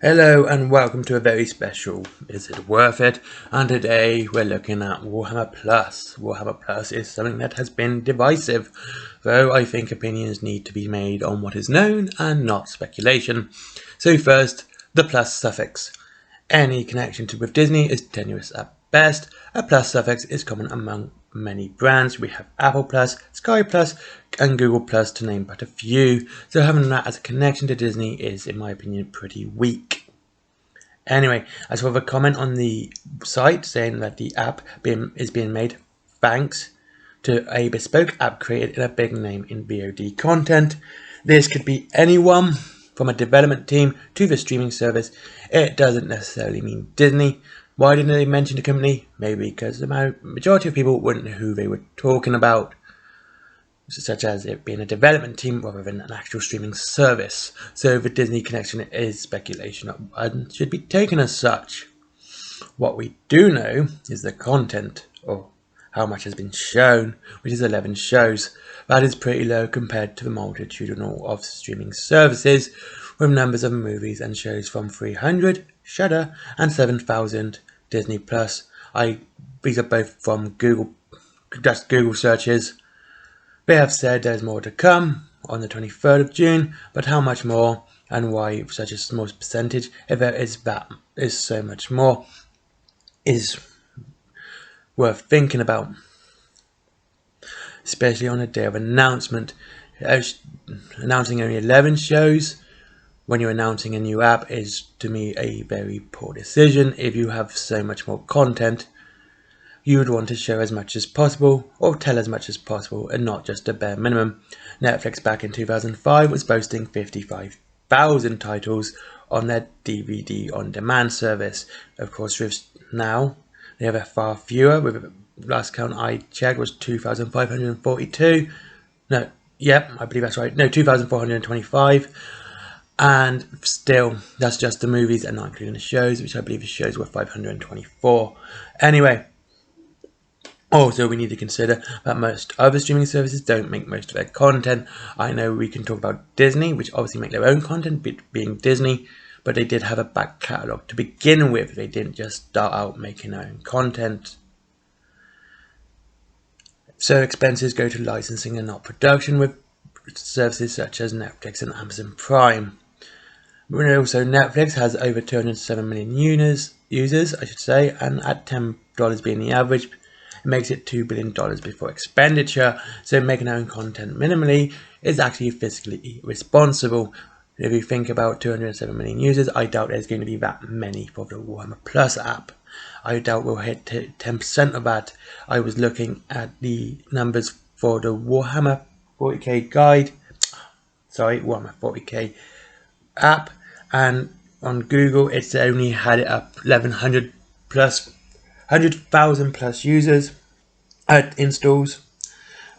Hello and welcome to a very special Is It Worth It? And today we're looking at Warhammer Plus. Warhammer Plus is something that has been divisive, though I think opinions need to be made on what is known and not speculation. So first, the plus suffix. Any connection with Disney is tenuous at best. A plus suffix is common among many brands. We have Apple Plus, Sky Plus, and Google Plus to name but a few. So having that as a connection to Disney is, in my opinion, pretty weak. Anyway, I saw a comment on the site saying that the app is being made thanks to a bespoke app created in a big name in VOD content. This could be anyone, from a development team to the streaming service. It doesn't necessarily mean Disney. Why didn't they mention the company? Maybe because the majority of people wouldn't know who they were talking about, such as it being a development team rather than an actual streaming service. So the Disney connection is speculation and should be taken as such. What we do know is the content, or how much has been shown, which is 11 shows. That is pretty low compared to the multitudinal of streaming services, with numbers of movies and shows from 300 Shudder and 7,000 Disney Plus. These are both from Google, just Google searches. They have said there's more to come on the 23rd of June, but how much more and why such a small percentage, if there is that is so much more, is worth thinking about, especially on a day of announcement. Announcing only 11 shows when you're announcing a new app is, to me, a very poor decision. If you have so much more content, you would want to show as much as possible or tell as much as possible and not just a bare minimum. Netflix back in 2005 was boasting 55,000 titles on their DVD on demand service. Of course, now they have a far fewer. With the last count I checked was 2,542. No, yep, I believe that's right. No, 2,425. And still, that's just the movies and not including the shows, which I believe the shows were 524. Anyway, also we need to consider that most other streaming services don't make most of their content. I know we can talk about Disney, which obviously make their own content, being Disney, but they did have a back catalogue to begin with. They didn't just start out making their own content. So expenses go to licensing and not production, with services such as Netflix and Amazon Prime. Also, Netflix has over 207 million users, I should say, and at $10 being the average, it makes it $2 billion before expenditure. So making our own content minimally is actually fiscally responsible. If you think about 207 million users, I doubt there's going to be that many for the Warhammer Plus app. I doubt we'll hit 10% of that. I was looking at the numbers for the Warhammer 40k Warhammer 40k app, and on Google it's only had it up 1,100 plus 100,000 plus users installs.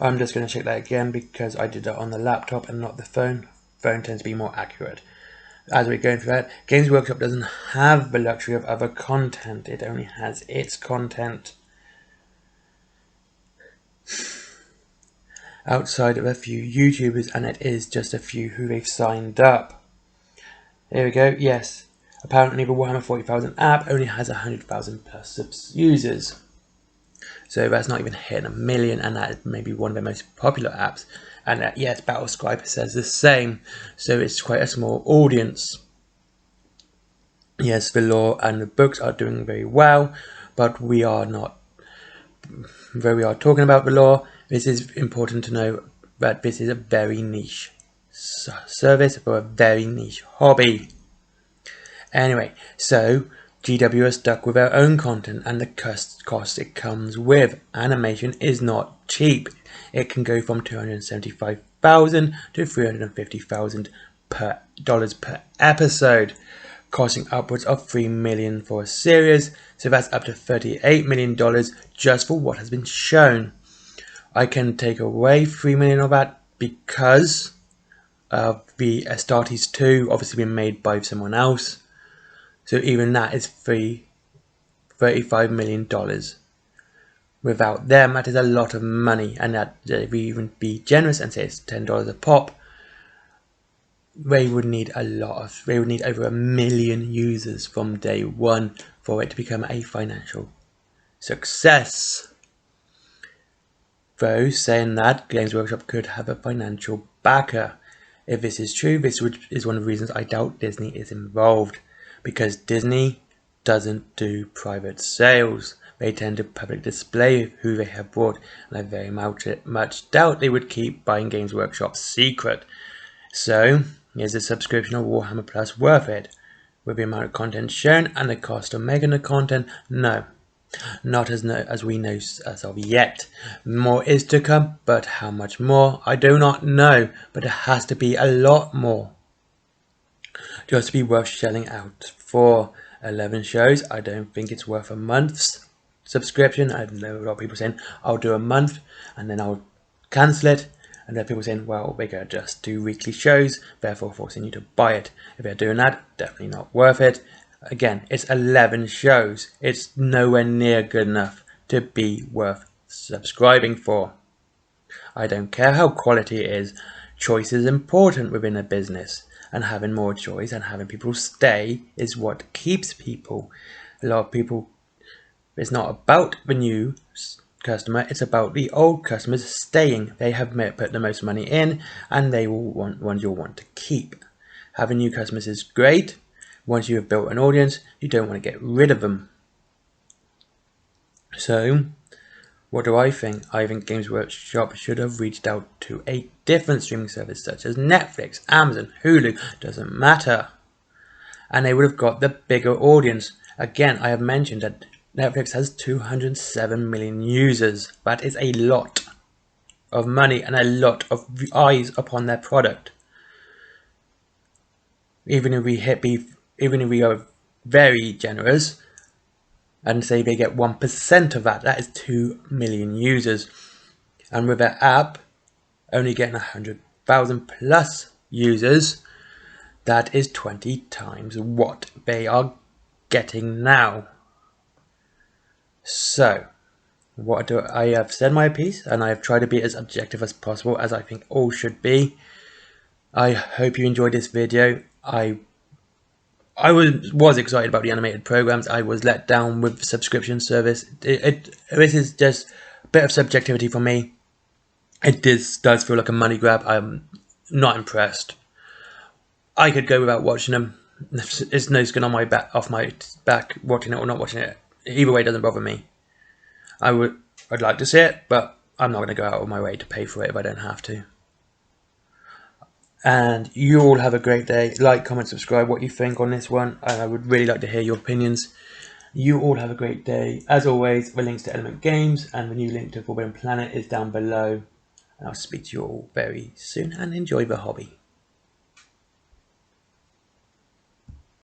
I'm just going to check that again because I did that on the laptop and not the phone. Phone tends to be more accurate. As we're going through that, Games Workshop doesn't have the luxury of other content. It only has its content. Outside of a few YouTubers, and it is just a few who they've signed up. There we go, yes. Apparently the Warhammer 40,000 app only has 100,000 plus users. So that's not even hitting 1 million, and that is maybe one of the most popular apps. And yes, Battlescribe says the same, so it's quite a small audience. Yes, the lore and the books are doing very well, but we are not, though we are talking about the lore, this is important to know that this is a very niche service for a very niche hobby. Anyway, so GW are stuck with their own content, and the cost it comes with. Animation is not cheap. It can go from $275,000 to $350,000 per episode, costing upwards of $3 million for a series. So that's up to $38 million just for what has been shown. I can take away $3 million of that because of the Astartes 2 obviously being made by someone else. So even that is $35 million. Without them, that is a lot of money, and that if we even be generous and say it's $10 a pop, they would need they would need over 1 million users from day one for it to become a financial success. Though saying that, Games Workshop could have a financial backer. If this is true, this is one of the reasons I doubt Disney is involved, because Disney doesn't do private sales. They tend to public display who they have bought, and I very much doubt they would keep buying Games Workshop secret. So, is the subscription of Warhammer Plus worth it? With the amount of content shown and the cost of making the content? No. Not as we know as of yet. More is to come, but how much more? I do not know, but it has to be a lot more just to be worth shelling out for 11 shows. I don't think it's worth a month's subscription. I know a lot of people saying I'll do a month and then I'll cancel it, and there are people saying, well, we're going to just do weekly shows, therefore forcing you to buy it. If they're doing that, definitely not worth it. Again, it's 11 shows. It's nowhere near good enough to be worth subscribing for. I don't care how quality it is. Choice is important within a business, and having more choice and having people stay is what keeps people. A lot of people, it's not about the new customer, it's about the old customers staying. They have put the most money in, and they will want ones you'll want to keep. Having new customers is great. Once you have built an audience, you don't want to get rid of them. So, what do I think? I think Games Workshop should have reached out to a different streaming service such as Netflix, Amazon, Hulu, doesn't matter. And they would have got the bigger audience. Again, I have mentioned that Netflix has 207 million users. That is a lot of money and a lot of eyes upon their product. Even if we are very generous and say they get 1% of that, that is 2 million users. And with their app only getting 100,000 plus users, that is 20 times what they are getting now. So, I have said my piece, and I have tried to be as objective as possible, as I think all should be. I hope you enjoyed this video. I was excited about the animated programs. I was let down with the subscription service. This is just a bit of subjectivity for me. It does feel like a money grab. I'm not impressed. I could go without watching them. It's no skin on my back, off my back, watching it or not watching it. Either way, it doesn't bother me. I'd like to see it, but I'm not going to go out of my way to pay for it if I don't have to. And you all have a great day. Like, comment, subscribe what you think on this one. I would really like to hear your opinions. You all have a great day. As always, the links to Element Games and the new link to Forbidden Planet is down below. And I'll speak to you all very soon, and enjoy the hobby.